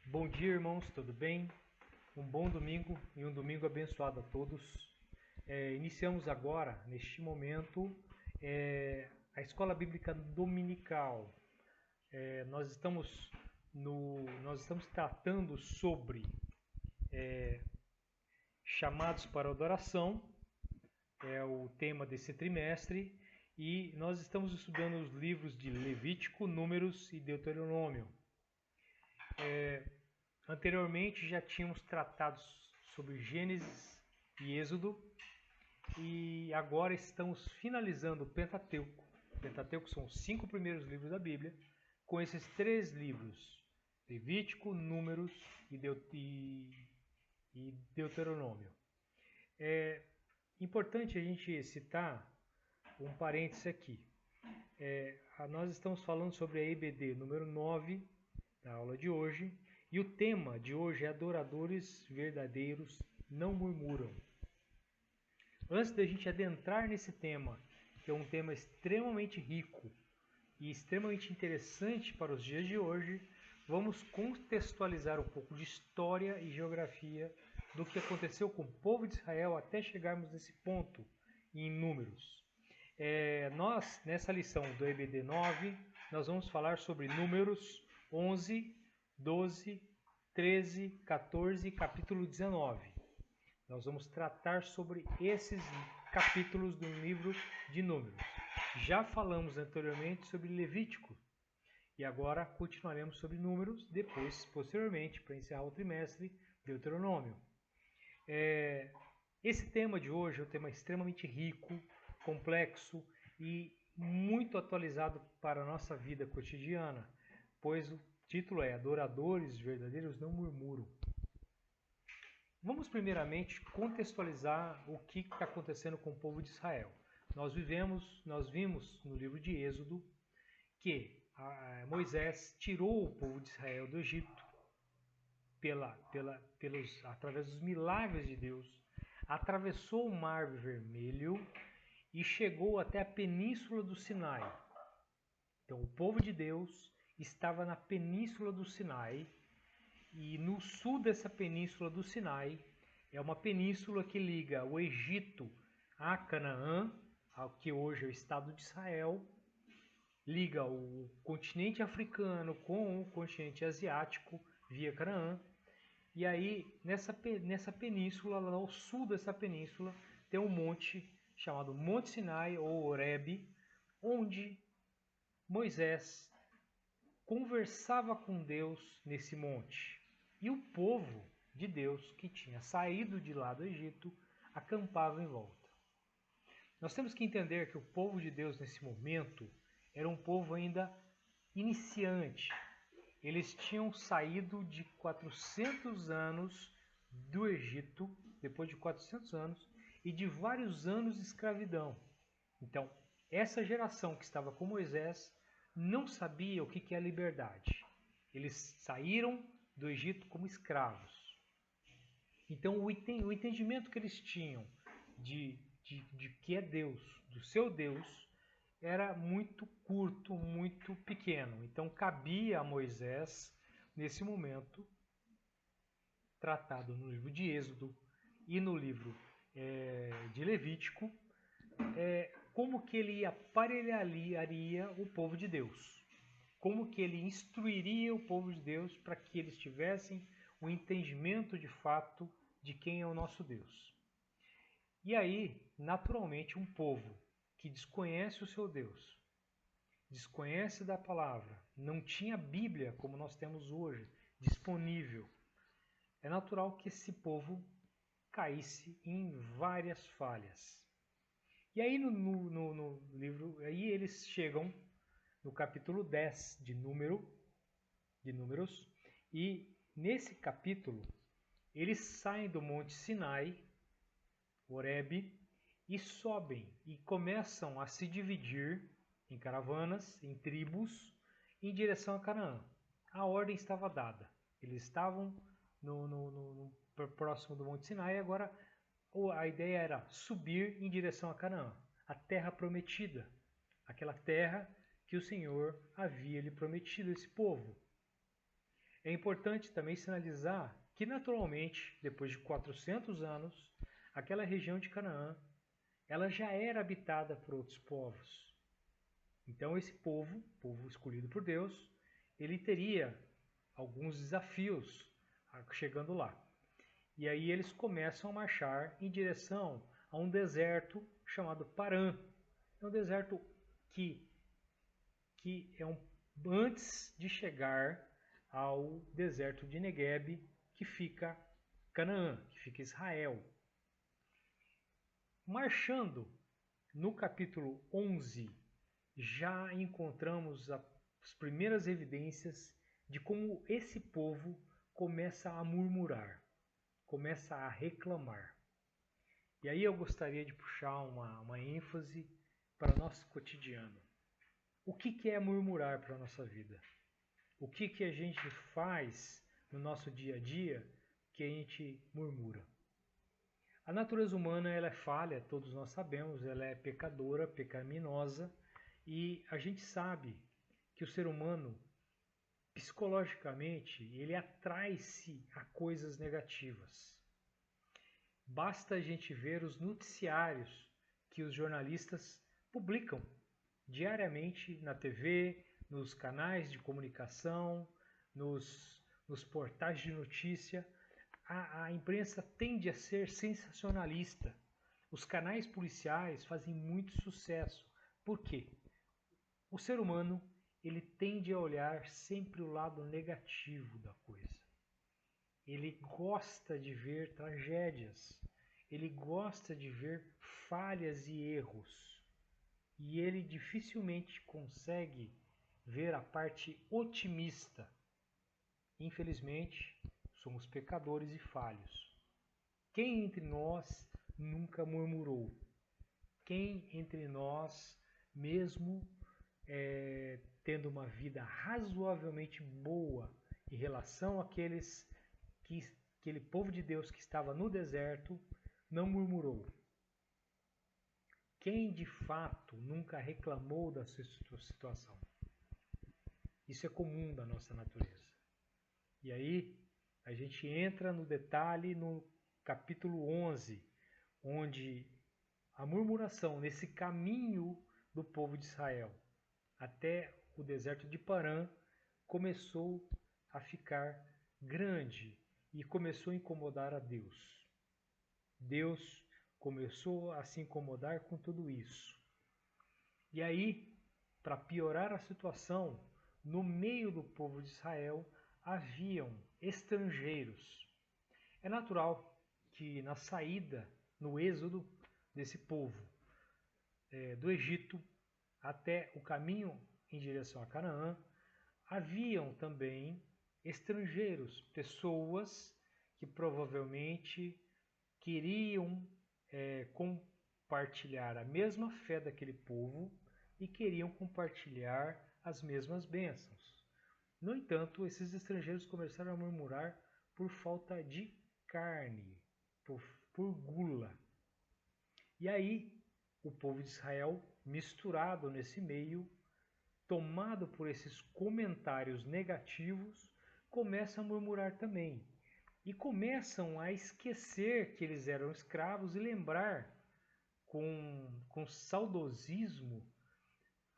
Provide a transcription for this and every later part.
Bom dia, irmãos, tudo bem? Um bom domingo e um domingo abençoado a todos. Iniciamos agora, neste momento, a Escola Bíblica Dominical. Nós estamos tratando sobre chamados para adoração, é o tema desse trimestre, e nós estamos estudando os livros de Levítico, Números e Deuteronômio. Anteriormente já tínhamos tratado sobre Gênesis e Êxodo e agora estamos finalizando o Pentateuco. O Pentateuco são os 5 primeiros livros da Bíblia, com esses 3 livros, Levítico, Números e Deuteronômio. É importante a gente citar um parêntese aqui. Nós estamos falando sobre a EBD número 9 da aula de hoje, e o tema de hoje é adoradores verdadeiros não murmuram. Antes da gente adentrar nesse tema, que é um tema extremamente rico e extremamente interessante para os dias de hoje, vamos contextualizar um pouco de história e geografia do que aconteceu com o povo de Israel até chegarmos nesse ponto em Números. Nós, nessa lição do EBD 9, nós vamos falar sobre Números 11, 12, 13, 14 e capítulo 19. Nós vamos tratar sobre esses capítulos do livro de Números. Já falamos anteriormente sobre Levítico e agora continuaremos sobre Números, depois, posteriormente, para encerrar o trimestre, Deuteronômio. Esse tema de hoje é um tema extremamente rico, complexo e muito atualizado para a nossa vida cotidiana, pois o título é Adoradores verdadeiros não murmuram. Vamos primeiramente contextualizar o que está acontecendo com o povo de Israel. Nós vimos no livro de Êxodo que Moisés tirou o povo de Israel do Egito através dos milagres de Deus, atravessou o Mar Vermelho e chegou até a Península do Sinai. Então o povo de Deus estava na Península do Sinai, e no sul dessa Península do Sinai é uma península que liga o Egito a Canaã, que hoje é o Estado de Israel, liga o continente africano com o continente asiático via Canaã. E aí, nessa península, lá ao sul dessa península, tem um monte chamado Monte Sinai ou Horebe, onde Moisés conversava com Deus nesse monte. E o povo de Deus, que tinha saído de lá do Egito, acampava em volta. Nós temos que entender que o povo de Deus nesse momento era um povo ainda iniciante. Eles tinham saído de 400 anos do Egito, depois de 400 anos, e de vários anos de escravidão. Então, essa geração que estava com Moisés não sabia o que é a liberdade. Eles saíram do Egito como escravos. Então, o entendimento que eles tinham de que é Deus, do seu Deus, era muito curto, muito pequeno. Então, cabia a Moisés, nesse momento, tratado no livro de Êxodo e no livro de Levítico, como que ele aparelharia o povo de Deus. Como que ele instruiria o povo de Deus para que eles tivessem o entendimento de fato de quem é o nosso Deus. E aí, naturalmente, um povo que desconhece o seu Deus, desconhece da palavra, não tinha Bíblia como nós temos hoje, disponível, é natural que esse povo caísse em várias falhas. E aí no livro, aí eles chegam no capítulo 10 de Números, e nesse capítulo eles saem do Monte Sinai, Horebe, e sobem e começam a se dividir em caravanas, em tribos, em direção a Canaã. A ordem estava dada. Eles estavam próximo do Monte Sinai e agora a ideia era subir em direção a Canaã, a terra prometida, aquela terra que o Senhor havia lhe prometido a esse povo. É importante também sinalizar que, naturalmente, depois de 400 anos, aquela região de Canaã, ela já era habitada por outros povos. Então esse povo, povo escolhido por Deus, ele teria alguns desafios chegando lá. E aí eles começam a marchar em direção a um deserto chamado Parã. É um deserto que é antes de chegar ao deserto de Negueb, que fica Canaã, que fica Israel. Marchando no capítulo 11, já encontramos as primeiras evidências de como esse povo começa a murmurar, começa a reclamar. E aí eu gostaria de puxar uma ênfase para o nosso cotidiano. O que é murmurar para a nossa vida? O que a gente faz no nosso dia a dia que a gente murmura? A natureza humana ela é falha, todos nós sabemos, ela é pecadora, pecaminosa, e a gente sabe que o ser humano, psicologicamente, ele atrai-se a coisas negativas. Basta a gente ver os noticiários que os jornalistas publicam diariamente na TV, nos canais de comunicação, nos portais de notícia. A imprensa tende a ser sensacionalista. Os canais policiais fazem muito sucesso. Por quê? O ser humano ele tende a olhar sempre o lado negativo da coisa. Ele gosta de ver tragédias. Ele gosta de ver falhas e erros. E ele dificilmente consegue ver a parte otimista. Infelizmente, somos pecadores e falhos. Quem entre nós nunca murmurou? Quem entre nós, mesmo tendo uma vida razoavelmente boa em relação àqueles aquele povo de Deus que estava no deserto, não murmurou? Quem de fato nunca reclamou da sua situação? Isso é comum da nossa natureza. E aí a gente entra no detalhe no capítulo 11, onde a murmuração nesse caminho do povo de Israel até o deserto de Parã começou a ficar grande e começou a incomodar a Deus. Deus começou a se incomodar com tudo isso. E aí, para piorar a situação, no meio do povo de Israel haviam estrangeiros. É natural que na saída, no êxodo desse povo do Egito até o caminho em direção a Canaã, haviam também estrangeiros, pessoas que provavelmente queriam compartilhar a mesma fé daquele povo e queriam compartilhar as mesmas bênçãos. No entanto, esses estrangeiros começaram a murmurar por falta de carne, por gula. E aí, o povo de Israel, misturado nesse meio, tomado por esses comentários negativos, começa a murmurar também. E começam a esquecer que eles eram escravos e lembrar com saudosismo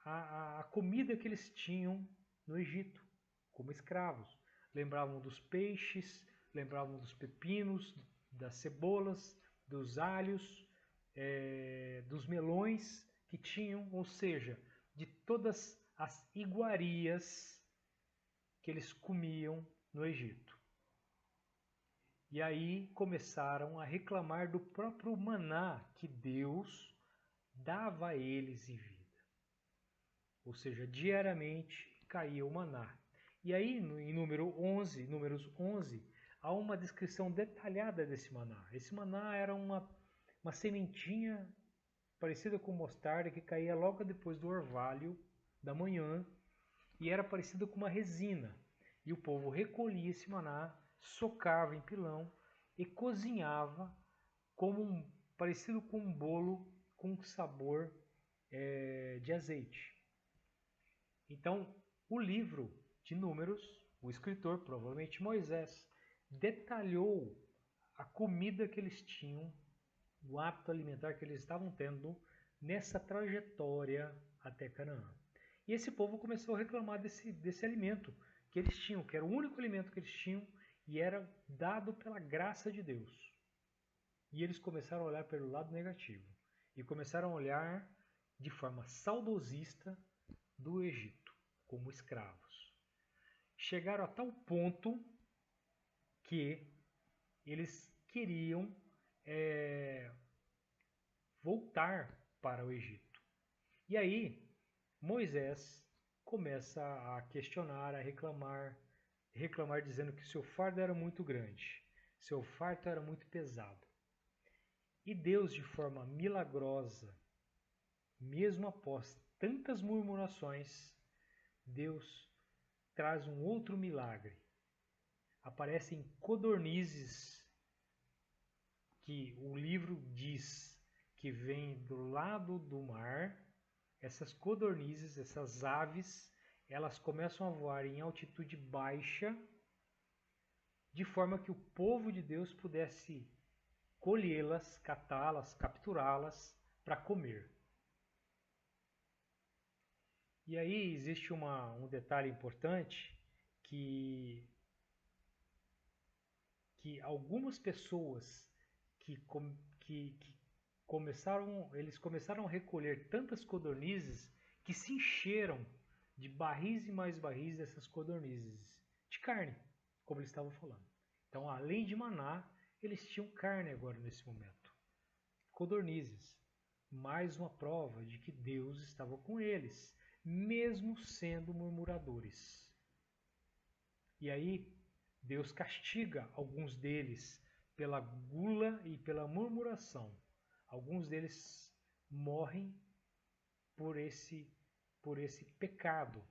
a comida que eles tinham no Egito, como escravos. Lembravam dos peixes, lembravam dos pepinos, das cebolas, dos alhos, dos melões que tinham, ou seja, de todas as iguarias que eles comiam no Egito. E aí começaram a reclamar do próprio maná que Deus dava a eles em vida. Ou seja, diariamente caía o maná. E aí, em números 11, há uma descrição detalhada desse maná. Esse maná era uma sementinha parecida com mostarda que caía logo depois do orvalho da manhã e era parecida com uma resina. E o povo recolhia esse maná, socava em pilão e cozinhava parecido com um bolo com sabor de azeite. Então, o livro de Números o escritor, provavelmente Moisés, detalhou a comida que eles tinham, o hábito alimentar que eles estavam tendo nessa trajetória até Canaã. E esse povo começou a reclamar desse alimento que eles tinham, que era o único alimento que eles tinham e era dado pela graça de Deus. E eles começaram a olhar pelo lado negativo e começaram a olhar de forma saudosista do Egito como escravos. Chegaram a tal ponto que eles queriam voltar para o Egito. E aí Moisés começa a questionar, a reclamar dizendo que seu fardo era muito grande, seu fardo era muito pesado. E Deus, de forma milagrosa, mesmo após tantas murmurações, Deus traz um outro milagre. Aparecem codornizes, que o livro diz que vem do lado do mar. Essas codornizes, essas aves, elas começam a voar em altitude baixa, de forma que o povo de Deus pudesse colhê-las, catá-las, capturá-las para comer. E aí existe um detalhe importante que algumas pessoas que eles começaram a recolher tantas codornizes que se encheram de barris e mais barris dessas codornizes, de carne, como eles estavam falando. Então, além de maná, eles tinham carne agora nesse momento. Codornizes. Mais uma prova de que Deus estava com eles, mesmo sendo murmuradores. E aí, Deus castiga alguns deles pela gula e pela murmuração. Alguns deles morrem por esse pecado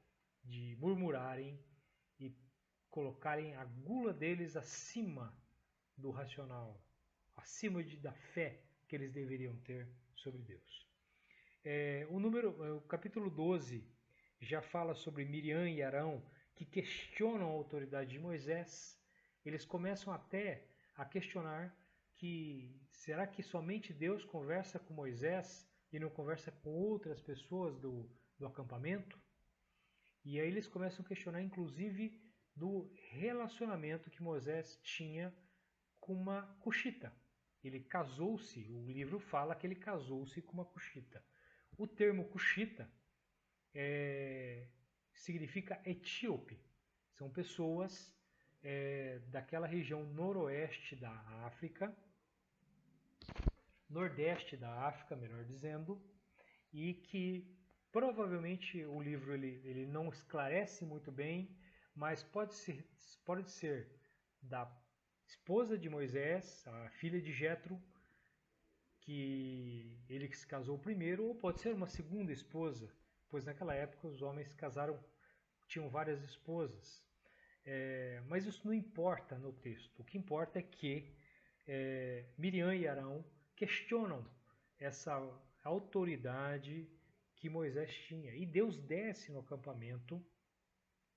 de murmurarem e colocarem a gula deles acima do racional, acima da fé que eles deveriam ter sobre Deus. O capítulo 12 já fala sobre Miriam e Arão, que questionam a autoridade de Moisés. Eles começam até a questionar que será que somente Deus conversa com Moisés e não conversa com outras pessoas do acampamento? E aí eles começam a questionar inclusive do relacionamento que Moisés tinha com uma cuxita. Ele casou-se, o livro fala que ele casou-se com uma cuxita. O termo cuxita significa etíope. São pessoas daquela região noroeste da África, nordeste da África, melhor dizendo, e que provavelmente o livro ele não esclarece muito bem, mas pode ser da esposa de Moisés, a filha de Jetro, que ele se casou primeiro, ou pode ser uma segunda esposa, pois naquela época os homens tinham várias esposas. Mas isso não importa no texto. O que importa é que Miriam e Arão questionam essa autoridade que Moisés tinha. E Deus desce no acampamento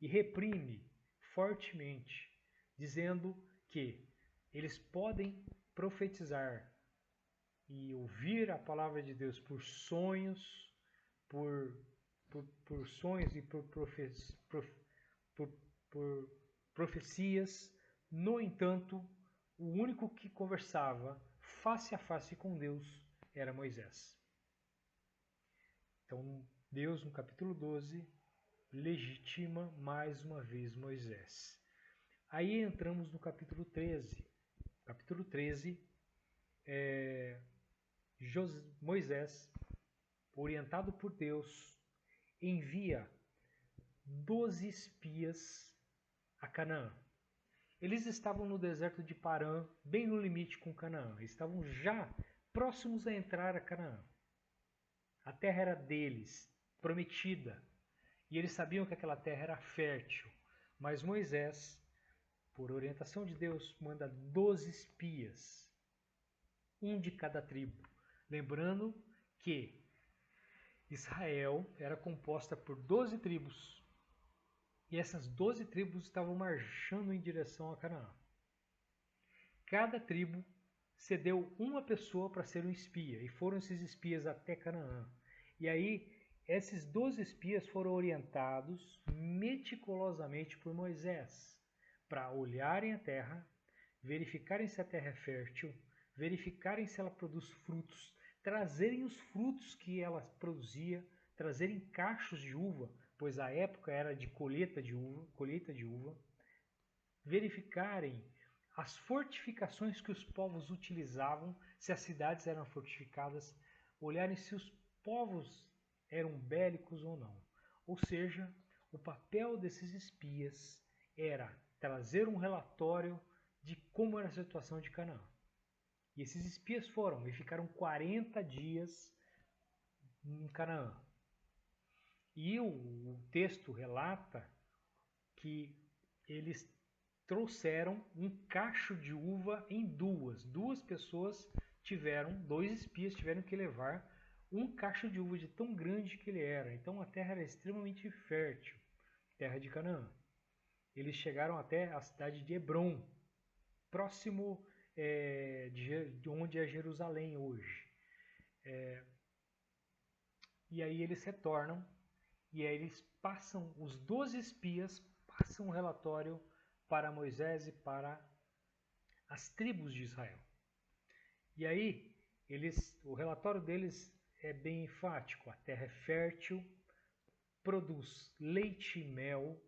e reprime fortemente, dizendo que eles podem profetizar e ouvir a palavra de Deus por sonhos, por sonhos e por profecias. No entanto, o único que conversava face a face com Deus era Moisés. Então, Deus, no capítulo 12, legitima mais uma vez Moisés. Aí entramos no capítulo 13. Capítulo 13, Moisés, orientado por Deus, envia 12 espias a Canaã. Eles estavam no deserto de Parã, bem no limite com Canaã. Estavam já próximos a entrar a Canaã. A terra era deles, prometida. E eles sabiam que aquela terra era fértil. Mas Moisés, por orientação de Deus, manda 12 espias, um de cada tribo. Lembrando que Israel era composta por 12 tribos. E essas 12 tribos estavam marchando em direção a Canaã. Cada tribo cedeu uma pessoa para ser um espia, e foram esses espias até Canaã. E aí, esses 12 espias foram orientados meticulosamente por Moisés para olharem a terra, verificarem se a terra é fértil, verificarem se ela produz frutos, trazerem os frutos que ela produzia, trazerem cachos de uva, pois a época era de colheita de uva, verificarem as fortificações que os povos utilizavam, se as cidades eram fortificadas, olharem se os povos eram bélicos ou não. Ou seja, o papel desses espias era trazer um relatório de como era a situação de Canaã. E esses espias foram e ficaram 40 dias em Canaã. E o texto relata que eles trouxeram um cacho de uva em duas. Duas pessoas dois espias tiveram que levar um cacho de uva de tão grande que ele era. Então a terra era extremamente fértil, terra de Canaã. Eles chegaram até a cidade de Hebrom, próximo de onde é Jerusalém hoje. E aí eles retornam, e aí eles passam, os 12 espias passam um relatório para Moisés e para as tribos de Israel. E aí, o relatório deles é bem enfático. A terra é fértil, produz leite e mel.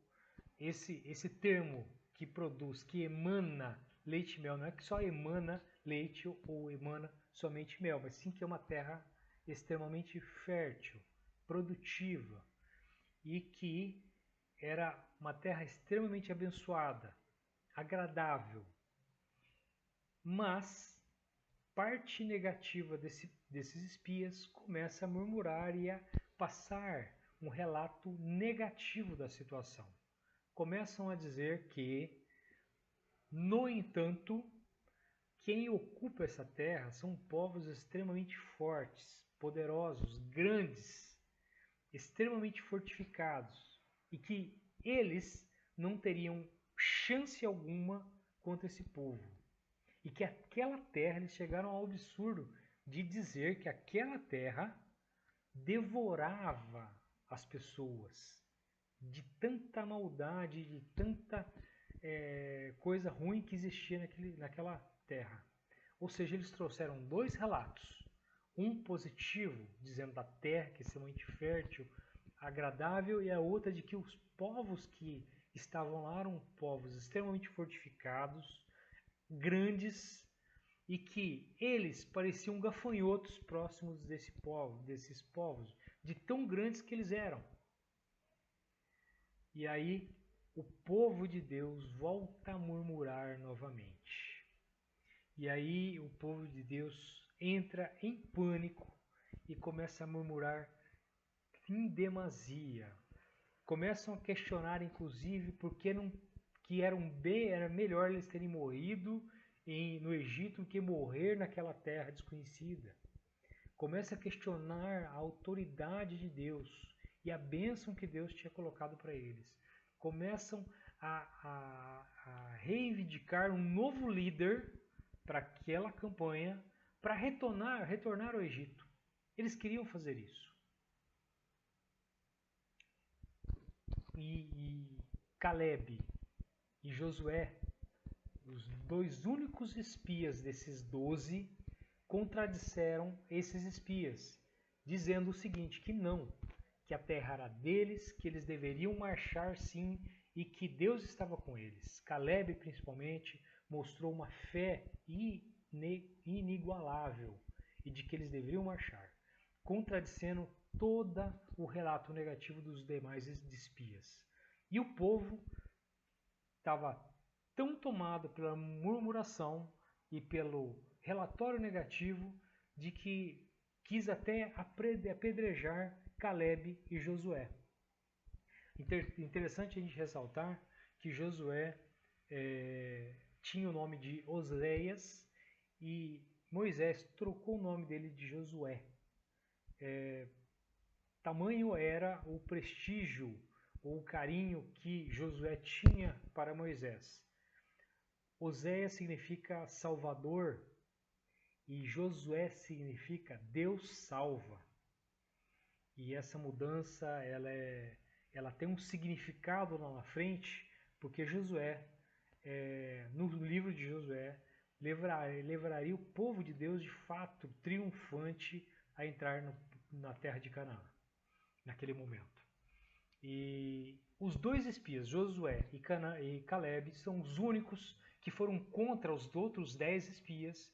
Esse termo que produz, que emana leite e mel, não é que só emana leite ou emana somente mel, mas sim que é uma terra extremamente fértil, produtiva, e que era uma terra extremamente abençoada, agradável. Mas parte negativa desses espias começa a murmurar e a passar um relato negativo da situação. Começam a dizer que, no entanto, quem ocupa essa terra são povos extremamente fortes, poderosos, grandes, extremamente fortificados, e que eles não teriam chance alguma contra esse povo. E que aquela terra, eles chegaram ao absurdo de dizer que aquela terra devorava as pessoas, de tanta maldade, de tanta coisa ruim que existia naquela terra. Ou seja, eles trouxeram dois relatos. Um positivo, dizendo da terra que é extremamente fértil, agradável, e a outra de que os povos que estavam lá eram povos extremamente fortificados, grandes, e que eles pareciam gafanhotos próximos desses povos, de tão grandes que eles eram. E aí o povo de Deus volta a murmurar novamente. E aí o povo de Deus entra em pânico e começa a murmurar em demasia. Começam a questionar, inclusive, por que não, que era melhor eles terem morrido no Egito do que morrer naquela terra desconhecida. Começa a questionar a autoridade de Deus e a bênção que Deus tinha colocado para eles. Começam a reivindicar um novo líder para aquela campanha, para retornar ao Egito. Eles queriam fazer isso. E Caleb e Josué, os dois únicos espias desses 12, contradisseram esses espias, dizendo o seguinte, que não, que a terra era deles, que eles deveriam marchar sim e que Deus estava com eles. Caleb, principalmente, mostrou uma fé inigualável e de que eles deveriam marchar, contradizendo todo o relato negativo dos demais espias. E o povo estava tão tomado pela murmuração e pelo relatório negativo de que quis até apedrejar Caleb e Josué. Interessante a gente ressaltar que Josué tinha o nome de Oseias e Moisés trocou o nome dele de Josué. Tamanho era o prestígio, ou o carinho que Josué tinha para Moisés. Oséias significa Salvador e Josué significa Deus salva. E essa mudança ela tem um significado lá na frente, porque Josué, no livro de Josué, levaria o povo de Deus de fato triunfante a entrar na terra de Canaã, naquele momento. E os dois espias, Josué e Caleb, são os únicos que foram contra os outros 10 espias,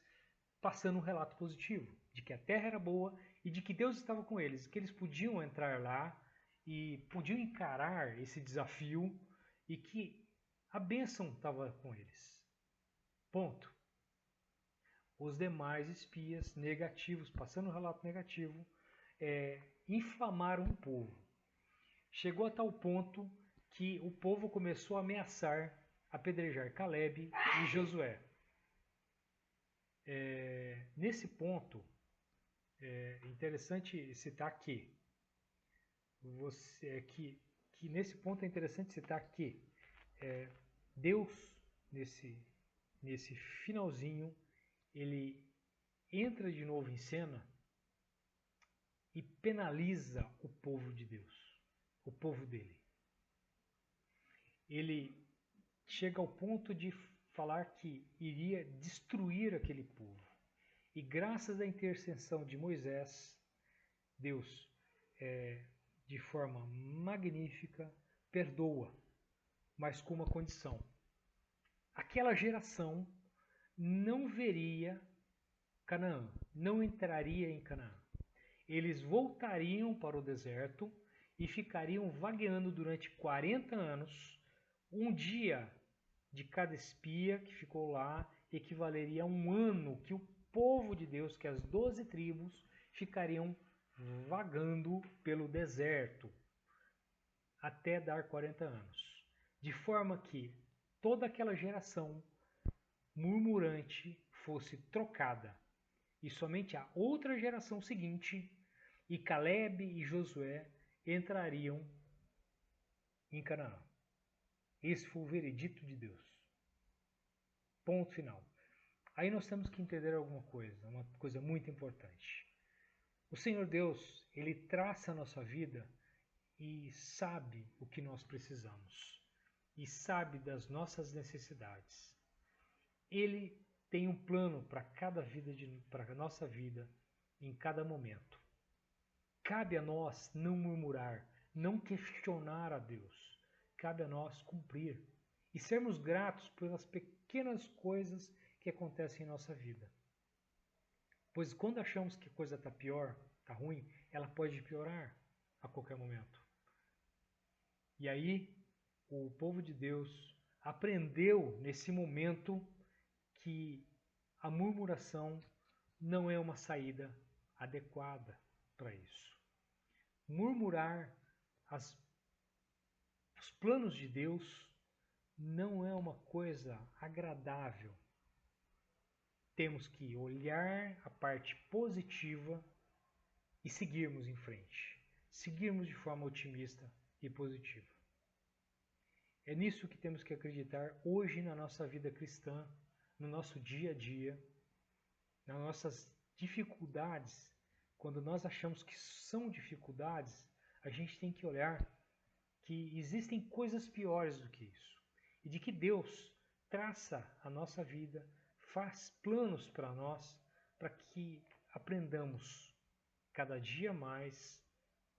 passando um relato positivo, de que a terra era boa e de que Deus estava com eles, que eles podiam entrar lá e podiam encarar esse desafio e que a bênção estava com eles. Ponto. Os demais espias negativos, passando um relato negativo, inflamaram o povo. Chegou a tal ponto que o povo começou a ameaçar, apedrejar Caleb e Josué. Nesse ponto, é interessante citar que nesse ponto é interessante citar que Deus, nesse finalzinho, ele entra de novo em cena e penaliza o povo de Deus, o povo dele. Ele chega ao ponto de falar que iria destruir aquele povo. E graças à intercessão de Moisés, Deus, de forma magnífica, perdoa, mas com uma condição. Aquela geração não veria Canaã, não entraria em Canaã. Eles voltariam para o deserto e ficariam vagueando durante 40 anos. Um dia de cada espia que ficou lá equivaleria a um ano que o povo de Deus, que as 12 tribos, ficariam vagando pelo deserto até dar 40 anos. De forma que toda aquela geração murmurante fosse trocada e somente a outra geração seguinte, e Caleb e Josué, entrariam em Canaã. Esse foi o veredito de Deus. Ponto final. Aí nós temos que entender alguma coisa, uma coisa muito importante. O Senhor Deus, Ele traça a nossa vida e sabe o que nós precisamos. E sabe das nossas necessidades. Ele tem um plano para a nossa vida, em cada momento. Cabe a nós não murmurar, não questionar a Deus. Cabe a nós cumprir e sermos gratos pelas pequenas coisas que acontecem em nossa vida. Pois quando achamos que a coisa está pior, está ruim, ela pode piorar a qualquer momento. E aí, o povo de Deus aprendeu nesse momento que a murmuração não é uma saída adequada para isso. Murmurar os planos de Deus não é uma coisa agradável. Temos que olhar a parte positiva e seguirmos em frente. Seguirmos de forma otimista e positiva. É nisso que temos que acreditar hoje na nossa vida cristã, no nosso dia a dia, nas nossas dificuldades. Quando nós achamos que são dificuldades, a gente tem que olhar que existem coisas piores do que isso. E de que Deus traça a nossa vida, faz planos para nós, para que aprendamos cada dia mais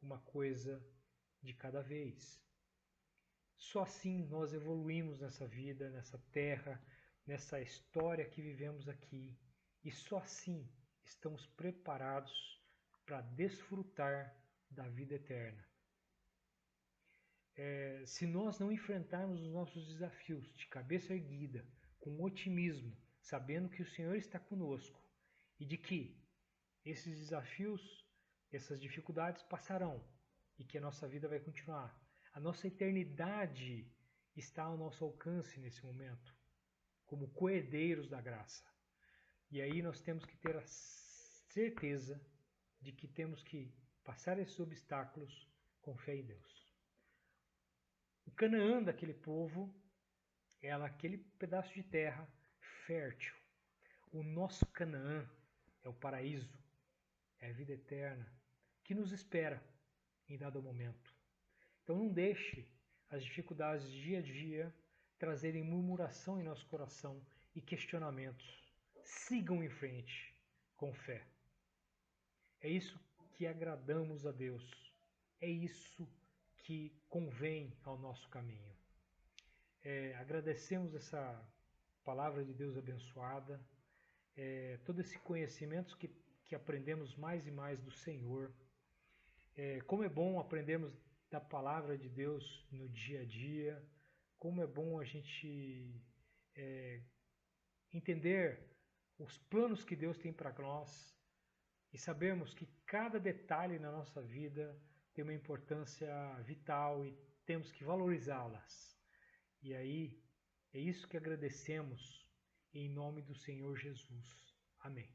uma coisa de cada vez. Só assim nós evoluímos nessa vida, nessa terra, nessa história que vivemos aqui. E só assim estamos preparados para desfrutar da vida eterna. Se nós não enfrentarmos os nossos desafios de cabeça erguida, com otimismo, sabendo que o Senhor está conosco e de que esses desafios, essas dificuldades passarão e que a nossa vida vai continuar. A nossa eternidade está ao nosso alcance nesse momento, como coerdeiros da graça. E aí nós temos que ter a certeza de que temos que passar esses obstáculos com fé em Deus. O Canaã daquele povo era aquele pedaço de terra fértil. O nosso Canaã é o paraíso, é a vida eterna que nos espera em dado momento. Então não deixe as dificuldades dia a dia trazerem murmuração em nosso coração e questionamentos. Sigam em frente com fé. É isso que agradamos a Deus. É isso que convém ao nosso caminho. Agradecemos essa palavra de Deus abençoada, todo esse conhecimento que aprendemos mais e mais do Senhor. Como é bom aprendermos da palavra de Deus no dia a dia, como é bom a gente entender os planos que Deus tem para nós e sabermos que cada detalhe na nossa vida tem uma importância vital e temos que valorizá-las. E aí, é isso que agradecemos em nome do Senhor Jesus. Amém.